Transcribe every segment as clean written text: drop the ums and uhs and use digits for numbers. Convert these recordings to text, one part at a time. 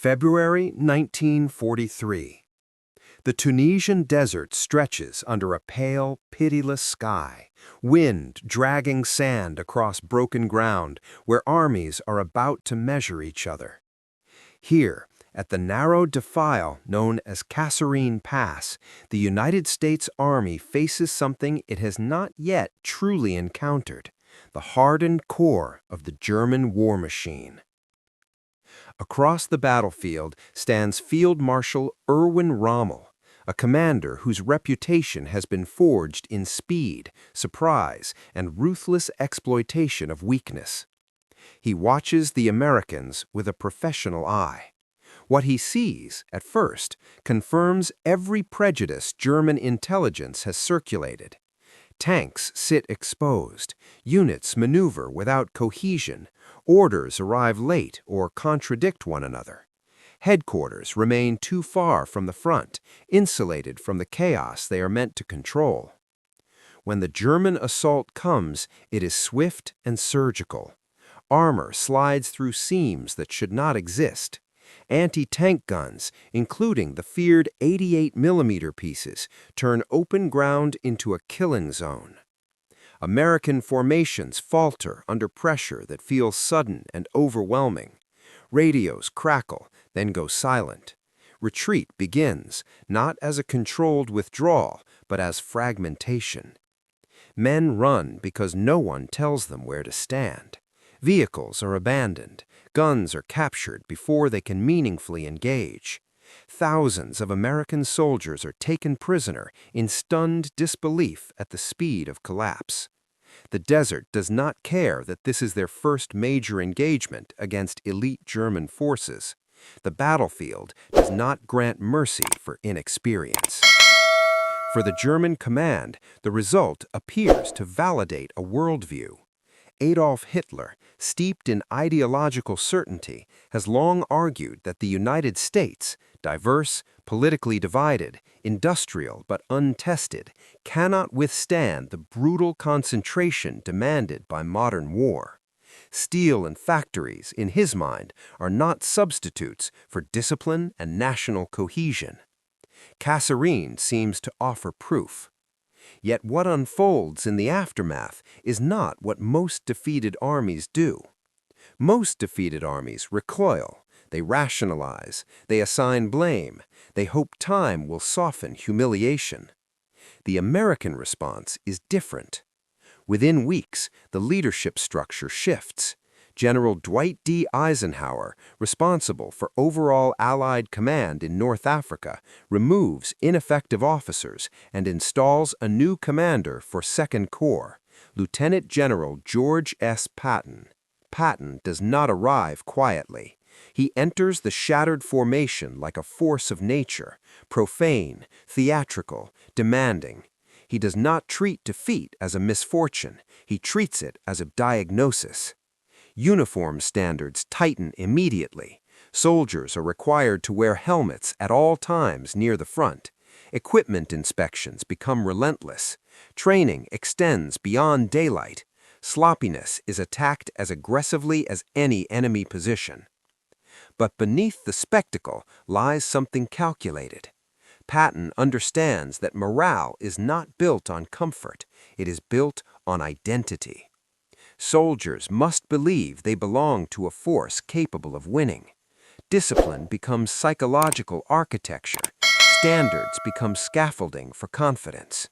February 1943. The Tunisian desert stretches under a pale, pitiless sky, wind dragging sand across broken ground where armies are about to measure each other. Here, at the narrow defile known as Kasserine Pass, the United States Army faces something it has not yet truly encountered: the hardened core of the German war machine. Across the battlefield stands Field Marshal Erwin Rommel, a commander whose reputation has been forged in speed, surprise, and ruthless exploitation of weakness. He watches the Americans with a professional eye. What he sees, at first, confirms every prejudice German intelligence has circulated. Tanks sit exposed, units maneuver without cohesion, orders arrive late or contradict one another. Headquarters remain too far from the front, insulated from the chaos they are meant to control. When the German assault comes, it is swift and surgical. Armor slides through seams that should not exist. Anti-tank guns, including the feared 88mm pieces, turn open ground into a killing zone. American formations falter under pressure that feels sudden and overwhelming. Radios crackle, then go silent. Retreat begins, not as a controlled withdrawal, but as fragmentation. Men run because no one tells them where to stand. Vehicles are abandoned. Guns are captured before they can meaningfully engage. Thousands of American soldiers are taken prisoner in stunned disbelief at the speed of collapse. The desert does not care that this is their first major engagement against elite German forces. The battlefield does not grant mercy for inexperience. For the German command, the result appears to validate a worldview. Adolf Hitler, steeped in ideological certainty, has long argued that the United States, diverse, politically divided, industrial but untested, cannot withstand the brutal concentration demanded by modern war. Steel and factories, in his mind, are not substitutes for discipline and national cohesion. Kasserine seems to offer proof. Yet what unfolds in the aftermath is not what most defeated armies do. Most defeated armies recoil, they rationalize, they assign blame, they hope time will soften humiliation. The American response is different. Within weeks, the leadership structure shifts. General Dwight D. Eisenhower, responsible for overall Allied command in North Africa, removes ineffective officers and installs a new commander for Second Corps, Lieutenant General George S. Patton. Patton does not arrive quietly. He enters the shattered formation like a force of nature, profane, theatrical, demanding. He does not treat defeat as a misfortune. He treats it as a diagnosis. Uniform standards tighten immediately. Soldiers are required to wear helmets at all times near the front. Equipment inspections become relentless. Training extends beyond daylight. Sloppiness is attacked as aggressively as any enemy position. But beneath the spectacle lies something calculated. Patton understands that morale is not built on comfort. It is built on identity. Soldiers must believe they belong to a force capable of winning. Discipline becomes psychological architecture. Standards become scaffolding for confidence.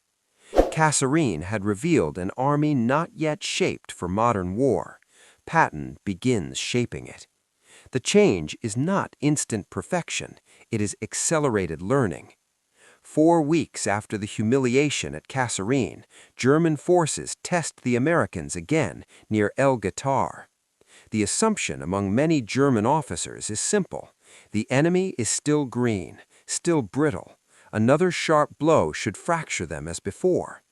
Kasserine had revealed an army not yet shaped for modern war. Patton begins shaping it. The change is not instant perfection. It is accelerated learning. 4 weeks after the humiliation at Kasserine, German forces test the Americans again near El Ghatar. The assumption among many German officers is simple. The enemy is still green, still brittle. Another sharp blow should fracture them as before.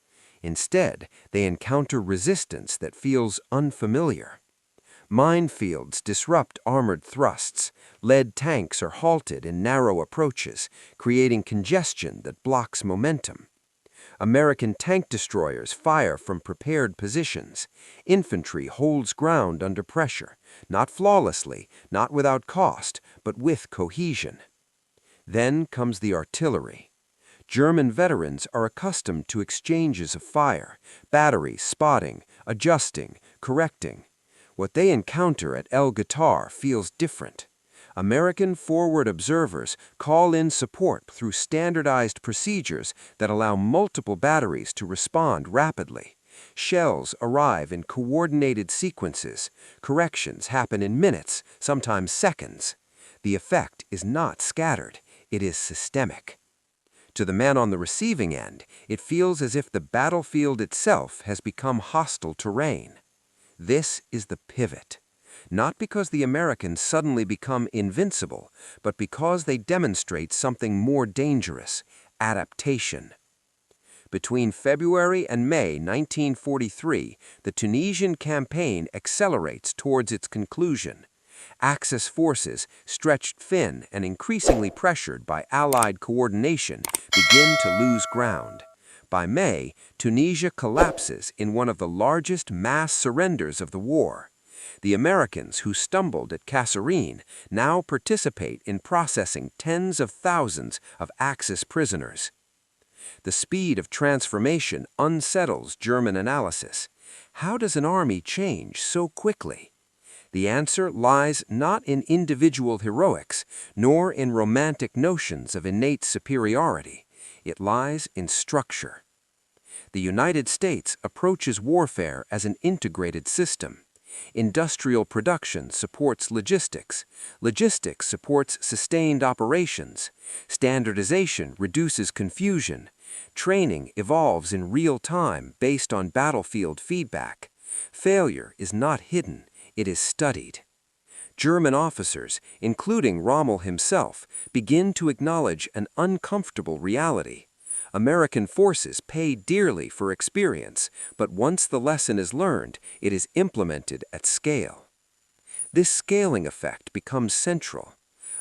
Instead, they encounter resistance that feels unfamiliar. Minefields disrupt armored thrusts. Lead tanks are halted in narrow approaches, creating congestion that blocks momentum. American tank destroyers fire from prepared positions. Infantry holds ground under pressure, not flawlessly, not without cost, but with cohesion. Then comes the artillery. German veterans are accustomed to exchanges of fire, batteries spotting, adjusting, correcting. What they encounter at El Guitar feels different. American forward observers call in support through standardized procedures that allow multiple batteries to respond rapidly. Shells arrive in coordinated sequences. Corrections happen in minutes, sometimes seconds. The effect is not scattered, it is systemic. To the man on the receiving end, it feels as if the battlefield itself has become hostile terrain. This is the pivot. Not because the Americans suddenly become invincible, but because they demonstrate something more dangerous: adaptation. Between February and May 1943, the Tunisian campaign accelerates towards its conclusion. Axis forces, stretched thin and increasingly pressured by Allied coordination, begin to lose ground. By May, Tunisia collapses in one of the largest mass surrenders of the war. The Americans who stumbled at Kasserine now participate in processing tens of thousands of Axis prisoners. The speed of transformation unsettles German analysis. How does an army change so quickly? The answer lies not in individual heroics, nor in romantic notions of innate superiority. It lies in structure. The United States approaches warfare as an integrated system. Industrial production supports logistics. Logistics supports sustained operations. Standardization reduces confusion. Training evolves in real time based on battlefield feedback. Failure is not hidden, it is studied. German officers, including Rommel himself, begin to acknowledge an uncomfortable reality. American forces pay dearly for experience, but once the lesson is learned, it is implemented at scale. This scaling effect becomes central.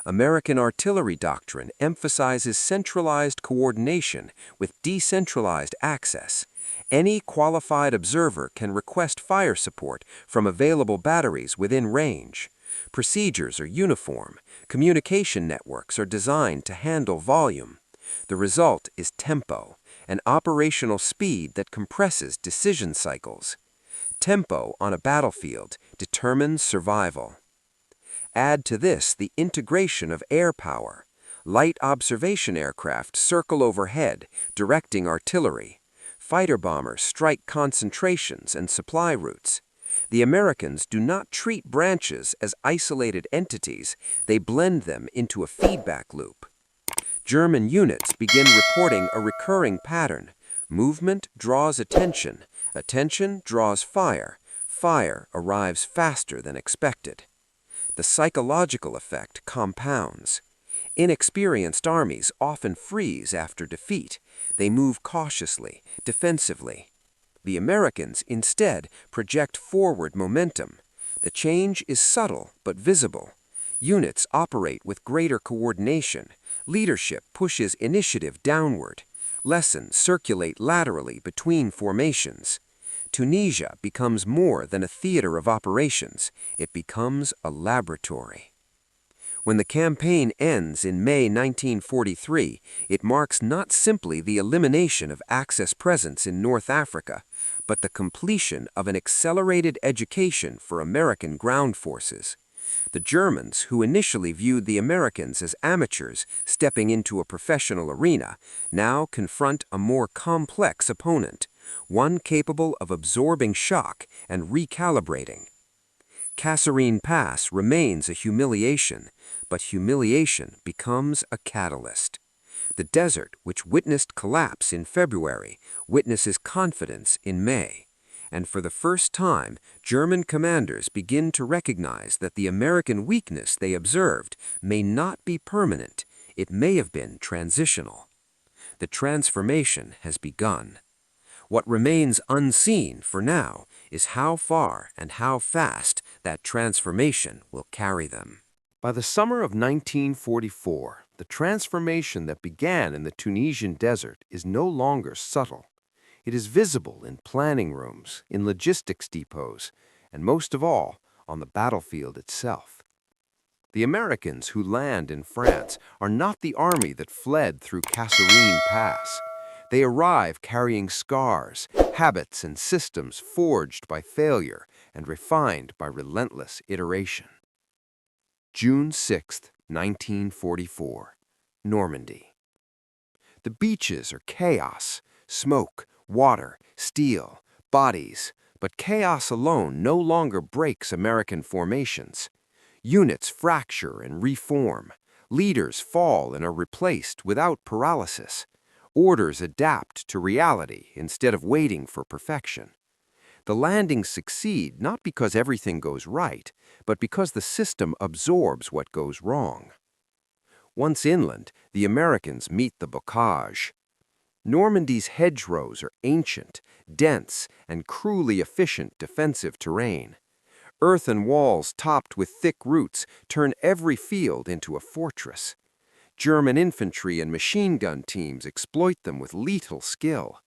American artillery doctrine emphasizes centralized coordination with decentralized access. Any qualified observer can request fire support from available batteries within range. Procedures are uniform. Communication networks are designed to handle volume. The result is tempo, an operational speed that compresses decision cycles. Tempo on a battlefield determines survival. Add to this the integration of air power. Light observation aircraft circle overhead, directing artillery. Fighter bombers strike concentrations and supply routes. The Americans do not treat branches as isolated entities, they blend them into a feedback loop. German units begin reporting a recurring pattern. Movement draws attention, attention draws fire, fire arrives faster than expected. The psychological effect compounds. Inexperienced armies often freeze after defeat. They move cautiously, defensively. The Americans, instead, project forward momentum. The change is subtle but visible. Units operate with greater coordination. Leadership pushes initiative downward. Lessons circulate laterally between formations. Tunisia becomes more than a theater of operations. It becomes a laboratory. When the campaign ends in May 1943, it marks not simply the elimination of Axis presence in North Africa, but the completion of an accelerated education for American ground forces. The Germans, who initially viewed the Americans as amateurs stepping into a professional arena, now confront a more complex opponent, one capable of absorbing shock and recalibrating. Kasserine Pass remains a humiliation, but humiliation becomes a catalyst. The desert, which witnessed collapse in February, witnesses confidence in May. And for the first time, German commanders begin to recognize that the American weakness they observed may not be permanent, it may have been transitional. The transformation has begun. What remains unseen for now is how far and how fast that transformation will carry them. By the summer of 1944, The transformation that began in the Tunisian desert is no longer subtle. It is visible in planning rooms, in logistics depots, and most of all, on the battlefield itself. The Americans who land in France are not the army that fled through Kasserine Pass. They arrive carrying scars, habits, and systems forged by failure and refined by relentless iteration. June 6, 1944, Normandy. The beaches are chaos, smoke, water, steel, bodies, but chaos alone no longer breaks American formations. Units fracture and reform. Leaders fall and are replaced without paralysis. Orders adapt to reality instead of waiting for perfection. The landings succeed not because everything goes right, but because the system absorbs what goes wrong. Once inland, the Americans meet the bocage. Normandy's hedgerows are ancient, dense, and cruelly efficient defensive terrain. Earthen walls topped with thick roots turn every field into a fortress. German infantry and machine gun teams exploit them with lethal skill.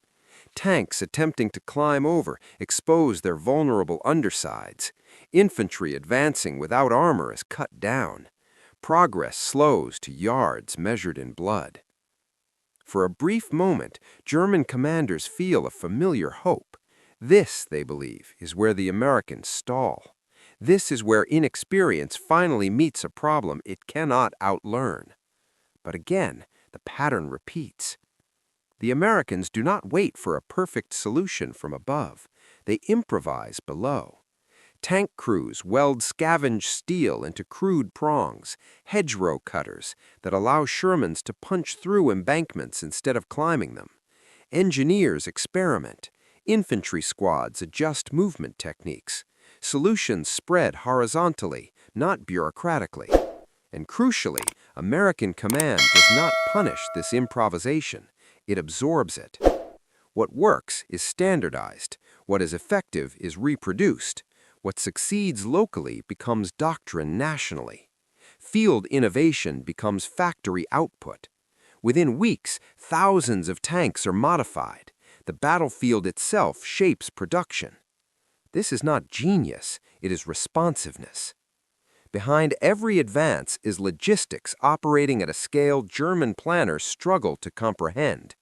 Tanks attempting to climb over expose their vulnerable undersides. Infantry advancing without armor is cut down. Progress slows to yards measured in blood. For a brief moment, German commanders feel a familiar hope. This, they believe, is where the Americans stall. This is where inexperience finally meets a problem it cannot outlearn. But again, the pattern repeats. The Americans do not wait for a perfect solution from above. They improvise below. Tank crews weld scavenged steel into crude prongs, hedgerow cutters that allow Shermans to punch through embankments instead of climbing them. Engineers experiment. Infantry squads adjust movement techniques. Solutions spread horizontally, not bureaucratically. And crucially, American command does not punish this improvisation. It absorbs it. What works is standardized. What is effective is reproduced. What succeeds locally becomes doctrine nationally. Field innovation becomes factory output. Within weeks, thousands of tanks are modified. The battlefield itself shapes production. This is not genius, it is responsiveness. Behind every advance is logistics operating at a scale German planners struggle to comprehend.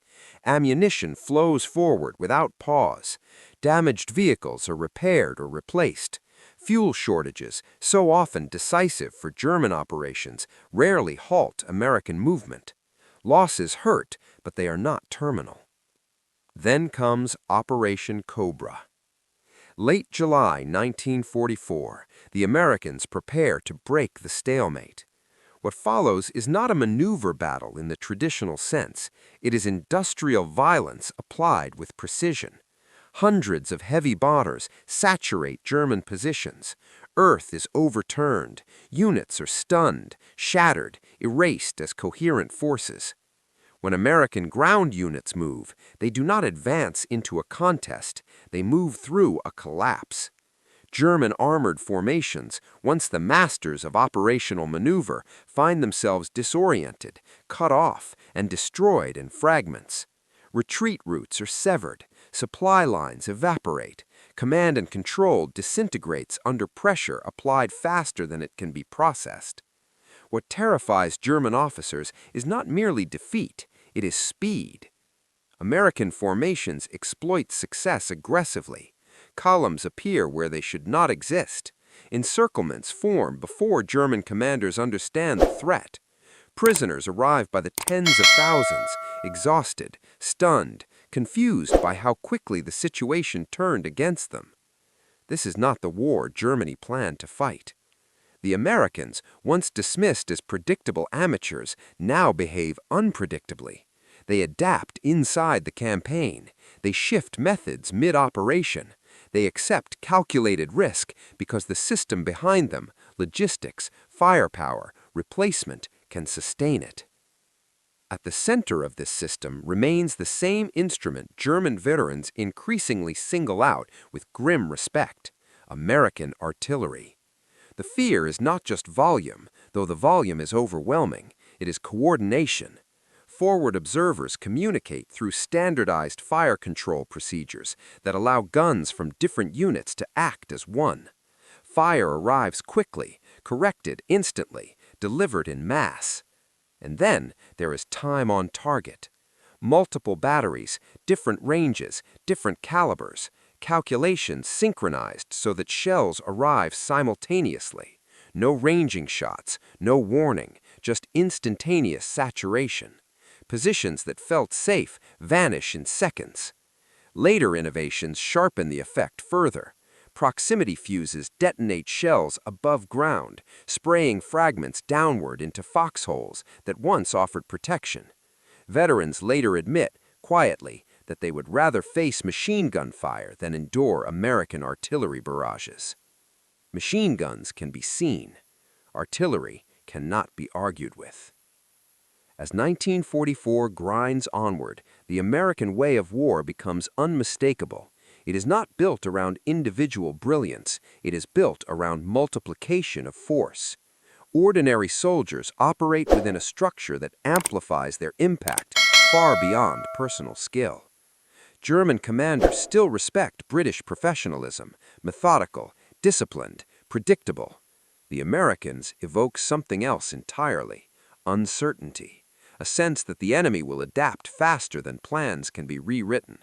Ammunition flows forward without pause. Damaged vehicles are repaired or replaced. Fuel shortages, so often decisive for German operations, rarely halt American movement. Losses hurt, but they are not terminal. Then comes Operation Cobra. Late July 1944, the Americans prepare to break the stalemate. What follows is not a maneuver battle in the traditional sense. It is industrial violence applied with precision. Hundreds of heavy bombers saturate German positions. Earth is overturned. Units are stunned, shattered, erased as coherent forces. When American ground units move, they do not advance into a contest. They move through a collapse. German armored formations, once the masters of operational maneuver, find themselves disoriented, cut off, and destroyed in fragments. Retreat routes are severed. Supply lines evaporate. Command and control disintegrates under pressure applied faster than it can be processed. What terrifies German officers is not merely defeat, it is speed. American formations exploit success aggressively. Columns appear where they should not exist. Encirclements form before German commanders understand the threat. Prisoners arrive by the tens of thousands, exhausted, stunned, confused by how quickly the situation turned against them. This is not the war Germany planned to fight. The Americans, once dismissed as predictable amateurs, now behave unpredictably. They adapt inside the campaign. They shift methods mid-operation. They accept calculated risk because the system behind them, logistics, firepower, replacement, can sustain it. At the center of this system remains the same instrument German veterans increasingly single out with grim respect: American artillery. The fear is not just volume, though the volume is overwhelming. It is coordination. Forward observers communicate through standardized fire control procedures that allow guns from different units to act as one. Fire arrives quickly, corrected instantly, delivered in mass. And then there is time on target. Multiple batteries, different ranges, different calibers, calculations synchronized so that shells arrive simultaneously. No ranging shots, no warning, just instantaneous saturation. Positions that felt safe vanish in seconds. Later innovations sharpen the effect further. Proximity fuses detonate shells above ground, spraying fragments downward into foxholes that once offered protection. Veterans later admit, quietly, that they would rather face machine gun fire than endure American artillery barrages. Machine guns can be seen. Artillery cannot be argued with. As 1944 grinds onward, the American way of war becomes unmistakable. It is not built around individual brilliance, it is built around multiplication of force. Ordinary soldiers operate within a structure that amplifies their impact far beyond personal skill. German commanders still respect British professionalism, methodical, disciplined, predictable. The Americans evoke something else entirely: uncertainty, a sense that the enemy will adapt faster than plans can be rewritten.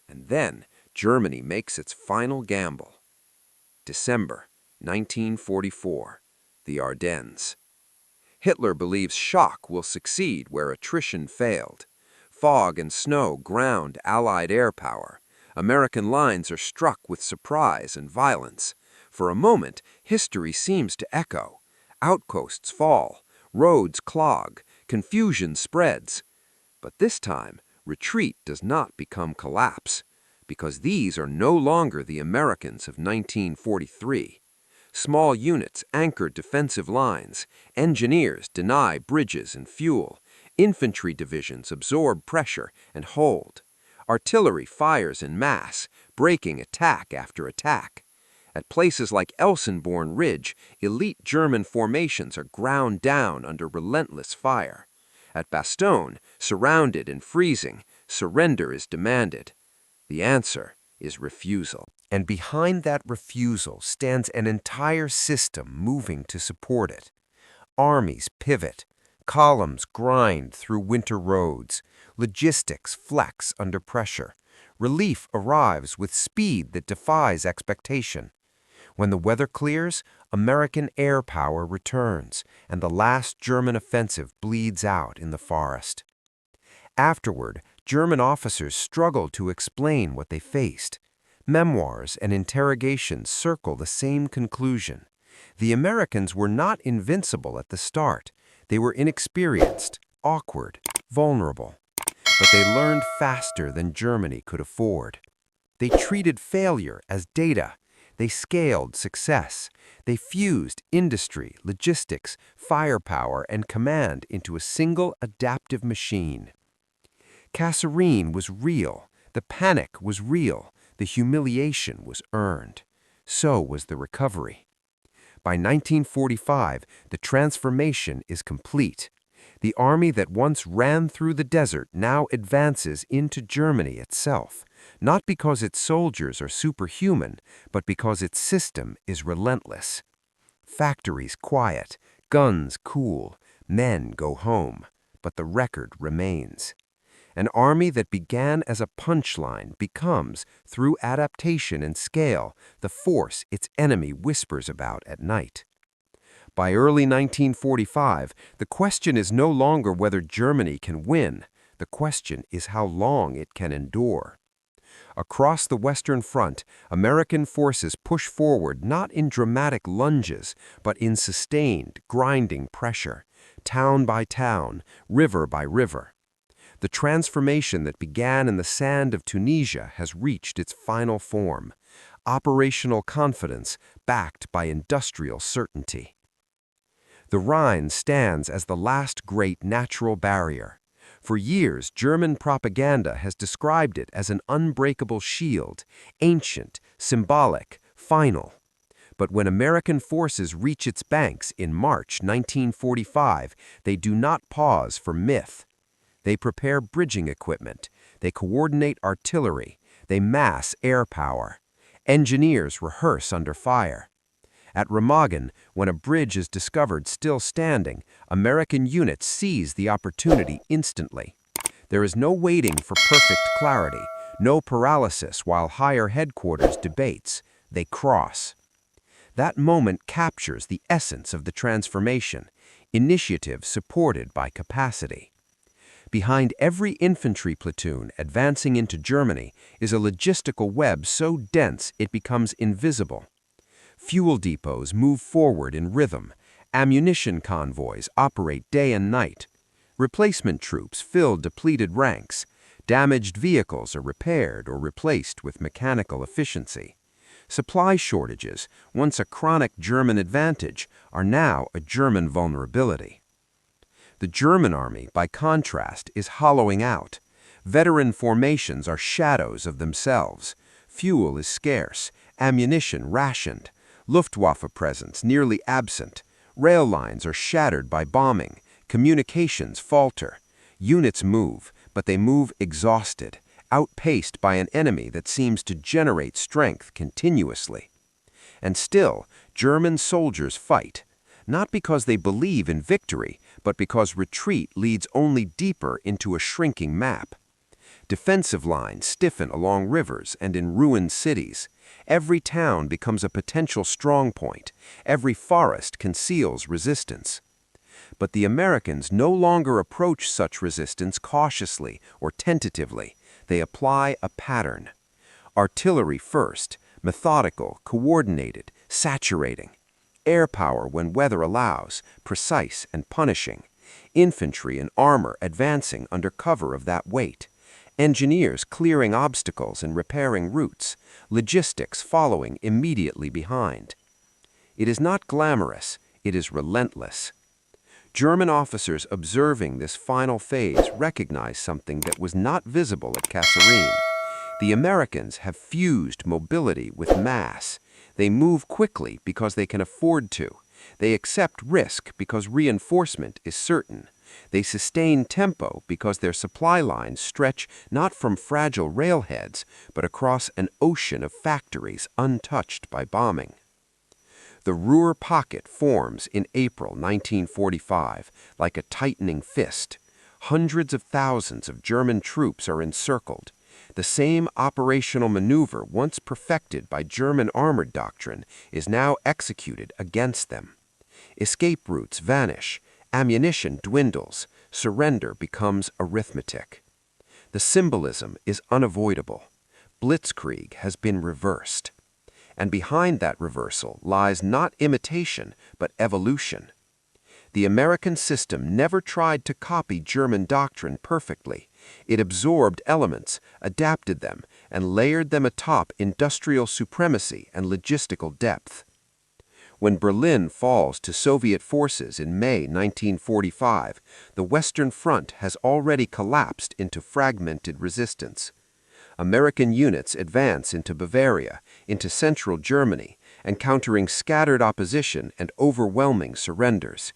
And then Germany makes its final gamble. December 1944, the Ardennes. Hitler believes shock will succeed where attrition failed. Fog and snow ground Allied air power. American lines are struck with surprise and violence. For a moment, history seems to echo. Outposts fall, roads clog, confusion spreads. But this time, retreat does not become collapse, because these are no longer the Americans of 1943. Small units anchor defensive lines, engineers deny bridges and fuel, infantry divisions absorb pressure and hold. Artillery fires en masse, breaking attack after attack. At places like Elsenborn Ridge, elite German formations are ground down under relentless fire. At Bastogne, surrounded and freezing, surrender is demanded. The answer is refusal. And behind that refusal stands an entire system moving to support it. Armies pivot, columns grind through winter roads, logistics flex under pressure. Relief arrives with speed that defies expectation. When the weather clears, American air power returns, and the last German offensive bleeds out in the forest. Afterward, German officers struggle to explain what they faced. Memoirs and interrogations circle the same conclusion. The Americans were not invincible at the start. They were inexperienced, awkward, vulnerable. But they learned faster than Germany could afford. They treated failure as data. They scaled success. They fused industry, logistics, firepower, and command into a single adaptive machine. Kasserine was real. The panic was real. The humiliation was earned. So was the recovery. By 1945, the transformation is complete. The army that once ran through the desert now advances into Germany itself, not because its soldiers are superhuman, but because its system is relentless. Factories quiet, guns cool, men go home, but the record remains. An army that began as a punchline becomes, through adaptation and scale, the force its enemy whispers about at night. By early 1945, the question is no longer whether Germany can win. The question is how long it can endure. Across the Western Front, American forces push forward not in dramatic lunges, but in sustained, grinding pressure, town by town, river by river. The transformation that began in the sand of Tunisia has reached its final form: operational confidence backed by industrial certainty. The Rhine stands as the last great natural barrier. For years, German propaganda has described it as an unbreakable shield, ancient, symbolic, final. But when American forces reach its banks in March 1945, they do not pause for myth. They prepare bridging equipment, they coordinate artillery, they mass air power. Engineers rehearse under fire. At Remagen, when a bridge is discovered still standing, American units seize the opportunity instantly. There is no waiting for perfect clarity, no paralysis while higher headquarters debates. They cross. That moment captures the essence of the transformation, initiative supported by capacity. Behind every infantry platoon advancing into Germany is a logistical web so dense it becomes invisible. Fuel depots move forward in rhythm, ammunition convoys operate day and night, replacement troops fill depleted ranks, damaged vehicles are repaired or replaced with mechanical efficiency. Supply shortages, once a chronic German advantage, are now a German vulnerability. The German army, by contrast, is hollowing out. Veteran formations are shadows of themselves. Fuel is scarce, ammunition rationed, Luftwaffe presence nearly absent. Rail lines are shattered by bombing, communications falter. Units move, but they move exhausted, outpaced by an enemy that seems to generate strength continuously. And still, German soldiers fight, not because they believe in victory, but because retreat leads only deeper into a shrinking map. Defensive lines stiffen along rivers and in ruined cities. Every town becomes a potential strong point. Every forest conceals resistance. But the Americans no longer approach such resistance cautiously or tentatively. They apply a pattern. Artillery first, methodical, coordinated, saturating. Air power when weather allows, precise and punishing. Infantry and armor advancing under cover of that weight. Engineers clearing obstacles and repairing routes. Logistics following immediately behind. It is not glamorous, it is relentless. German officers observing this final phase recognize something that was not visible at Kasserine. The Americans have fused mobility with mass. They move quickly because they can afford to. They accept risk because reinforcement is certain. They sustain tempo because their supply lines stretch not from fragile railheads, but across an ocean of factories untouched by bombing. The Ruhr pocket forms in April 1945 like a tightening fist. Hundreds of thousands of German troops are encircled. The same operational maneuver once perfected by German armored doctrine is now executed against them. Escape routes vanish, ammunition dwindles, surrender becomes arithmetic. The symbolism is unavoidable. Blitzkrieg has been reversed. And behind that reversal lies not imitation, but evolution. The American system never tried to copy German doctrine perfectly. It absorbed elements, adapted them, and layered them atop industrial supremacy and logistical depth. When Berlin falls to Soviet forces in May 1945, the Western Front has already collapsed into fragmented resistance. American units advance into Bavaria, into central Germany, encountering scattered opposition and overwhelming surrenders.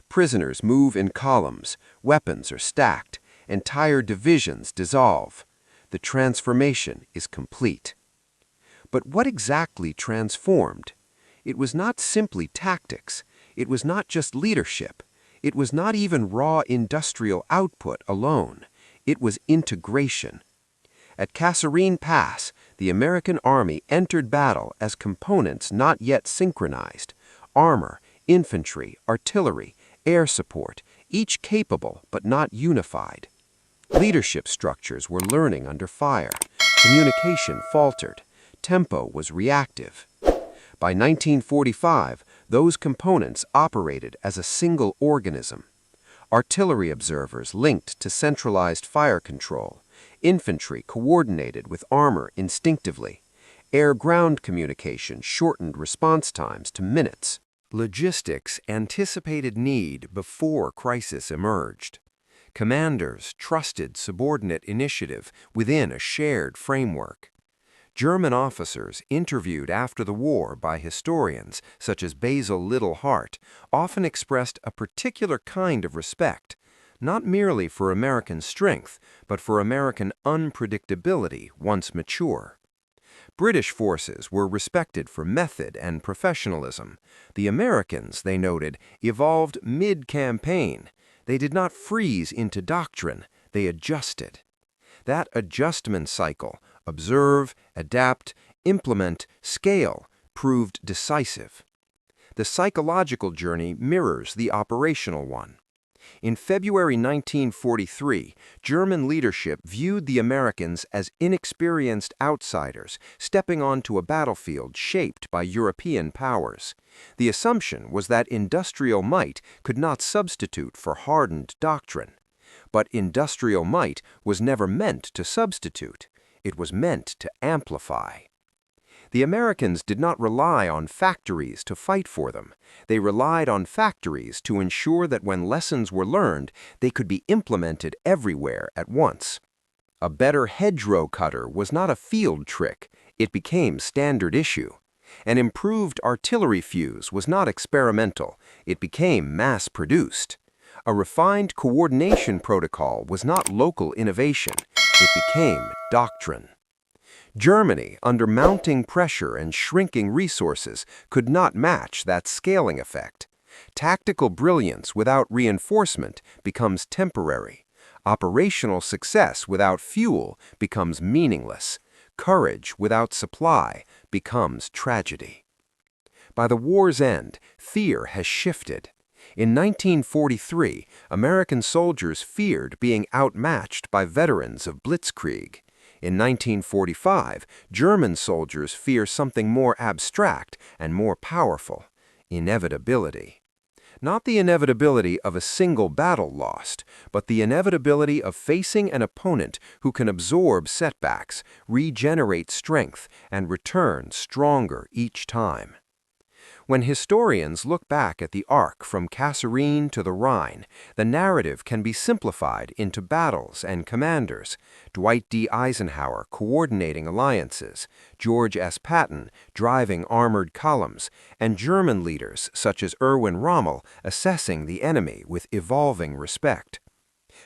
Prisoners move in columns, weapons are stacked, entire divisions dissolve. The transformation is complete. But what exactly transformed? It was not simply tactics. It was not just leadership. It was not even raw industrial output alone. It was integration. At Kasserine Pass, the American Army entered battle as components not yet synchronized. Armor, infantry, artillery, air support, each capable but not unified. Leadership structures were learning under fire. Communication faltered. Tempo was reactive. By 1945, those components operated as a single organism. Artillery observers linked to centralized fire control. Infantry coordinated with armor instinctively. Air-ground communication shortened response times to minutes. Logistics anticipated need before crisis emerged. Commanders trusted subordinate initiative within a shared framework. German officers interviewed after the war by historians such as Basil Liddell Hart often expressed a particular kind of respect, not merely for American strength, but for American unpredictability once mature. British forces were respected for method and professionalism. The Americans, they noted, evolved mid-campaign. They did not freeze into doctrine, they adjusted. That adjustment cycle, observe, adapt, implement, scale, proved decisive. The psychological journey mirrors the operational one. In February 1943, German leadership viewed the Americans as inexperienced outsiders stepping onto a battlefield shaped by European powers. The assumption was that industrial might could not substitute for hardened doctrine. But industrial might was never meant to substitute. It was meant to amplify. The Americans did not rely on factories to fight for them. They relied on factories to ensure that when lessons were learned, they could be implemented everywhere at once. A better hedgerow cutter was not a field trick. It became standard issue. An improved artillery fuse was not experimental. It became mass-produced. A refined coordination protocol was not local innovation. It became doctrine. Germany, under mounting pressure and shrinking resources, could not match that scaling effect. Tactical brilliance without reinforcement becomes temporary. Operational success without fuel becomes meaningless. Courage without supply becomes tragedy. By the war's end, fear has shifted. In 1943, American soldiers feared being outmatched by veterans of Blitzkrieg. In 1945, German soldiers fear something more abstract and more powerful: inevitability. Not the inevitability of a single battle lost, but the inevitability of facing an opponent who can absorb setbacks, regenerate strength, and return stronger each time. When historians look back at the arc from Kasserine to the Rhine, the narrative can be simplified into battles and commanders: Dwight D. Eisenhower coordinating alliances, George S. Patton driving armored columns, and German leaders such as Erwin Rommel assessing the enemy with evolving respect.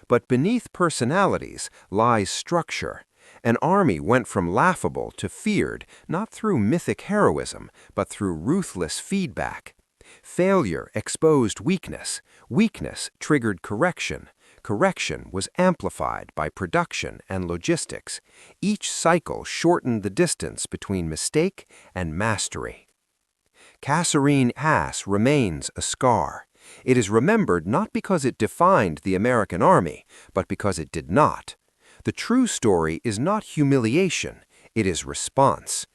But beneath personalities lies structure. An army went from laughable to feared, not through mythic heroism, but through ruthless feedback. Failure exposed weakness. Weakness triggered correction. Correction was amplified by production and logistics. Each cycle shortened the distance between mistake and mastery. Kasserine Pass remains a scar. It is remembered not because it defined the American army, but because it did not. The true story is not humiliation, it is response.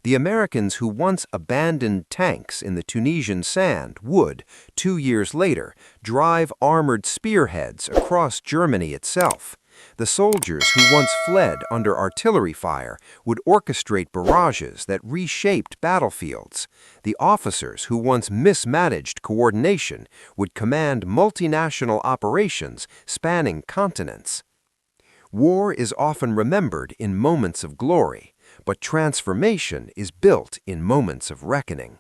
The Americans who once abandoned tanks in the Tunisian sand would, 2 years later, drive armored spearheads across Germany itself. The soldiers who once fled under artillery fire would orchestrate barrages that reshaped battlefields. The officers who once mismanaged coordination would command multinational operations spanning continents. War is often remembered in moments of glory, but transformation is built in moments of reckoning.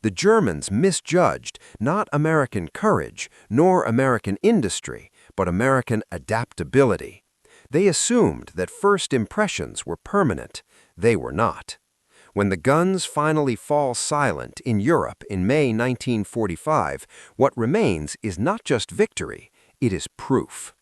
The Germans misjudged not American courage nor American industry, but American adaptability. They assumed that first impressions were permanent. They were not. When the guns finally fall silent in Europe in May 1945, what remains is not just victory, it is proof.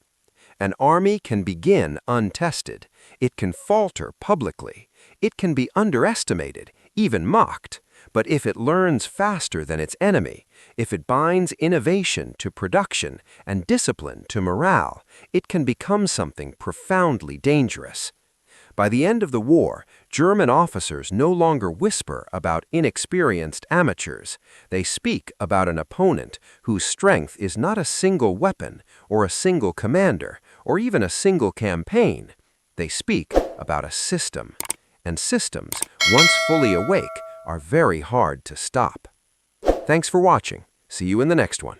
An army can begin untested. It can falter publicly. It can be underestimated, even mocked. But if it learns faster than its enemy, if it binds innovation to production and discipline to morale, it can become something profoundly dangerous. By the end of the war, German officers no longer whisper about inexperienced amateurs. They speak about an opponent whose strength is not a single weapon or a single commander or even a single campaign. They speak about a system. And systems, once fully awake, are very hard to stop. Thanks for watching. See you in the next one.